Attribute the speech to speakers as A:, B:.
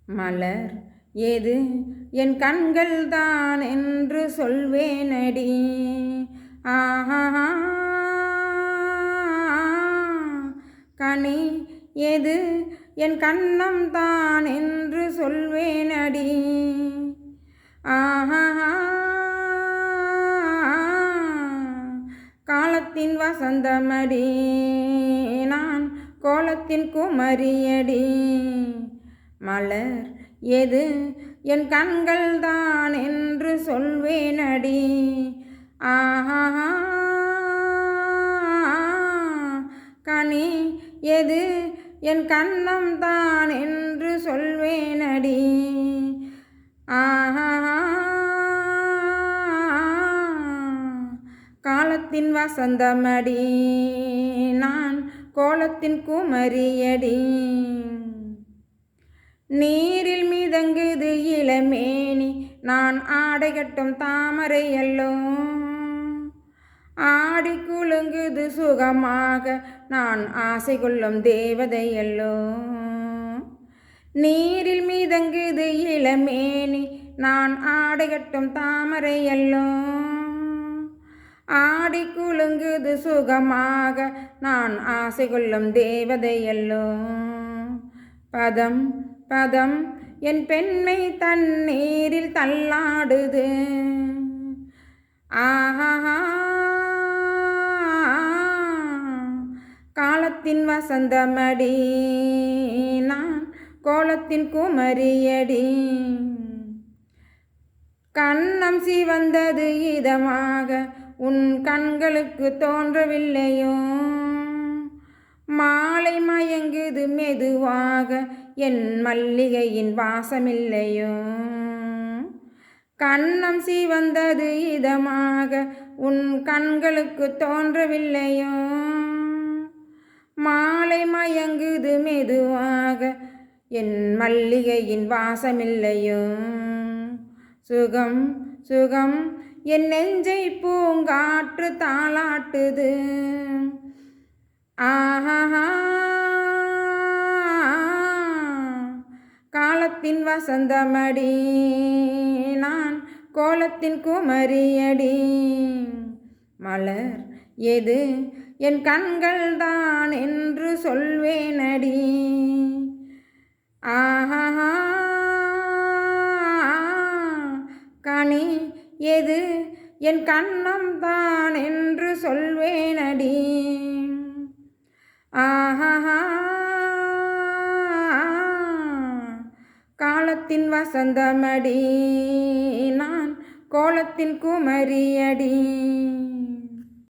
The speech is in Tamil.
A: மலர் எது என் கண்கள் தான் என்று சொல்வேனடி. ஆஹா, கனி எது என் கண்ணம் தான் என்று சொல்வேனடி. ஆஹா, காலத்தின் வசந்தமடி நான் கோலத்தின் குமரியடி. மலர் எது என் கண்கள் தான் என்று சொல்வேனடி. ஆஹா, கனி எது என் கண்ணம் தான் என்று சொல்வேனடி. ஆஹா, காலத்தின் வசந்தமடி நான் கோலத்தின் குமரியடி. நீரில் மிதங்குது இளமேனி நான் ஆடை கட்டும் தாமரை அல்லோ. ஆடி குலுங்குது சுகமாக நான் ஆசை கொள்ளும் தேவதை அல்லோ. நீரில் மிதங்குது இளமேனி நான் ஆடை கட்டும் தாமரை அல்லோ. ஆடி குலுங்குது சுகமாக நான் ஆசை கொள்ளும் தேவதை அல்லோ. பதம் பதம் என் பெண்மை தண்ணீரில் தள்ளாடுது. ஆஹா, காலத்தின் வசந்தமடி நான் கோலத்தின் குமரியடி. கண்ணம் சிவந்தது இதமாக உன் கண்களுக்கு தோன்றவில்லையோ. மாலை மயங்குது மெதுவாக என் மல்லிகையின் வாசமில்லையோ. கண்ணம் சிவந்தது இதமாக உன் கண்களுக்கு தோன்றவில்லையோ. மாலை மயங்குது மெதுவாக என் மல்லிகையின் வாசமில்லையோ. சுகம் சுகம் என் நெஞ்சை பூங்காற்று தாளாட்டுது. ஆஹா, காலத்தின் வசந்தமடி நான் கோலத்தின் குமரியடி. மலர் எது என் கண்கள் தான் என்று சொல்வேனடி. ஆஹா, கனி எது என் கண்ணம் தான் என்று சொல்வேனடி. ஆஹா, காலத்தின் வசந்தமடி நான் கோலத்தின் குமரியடி.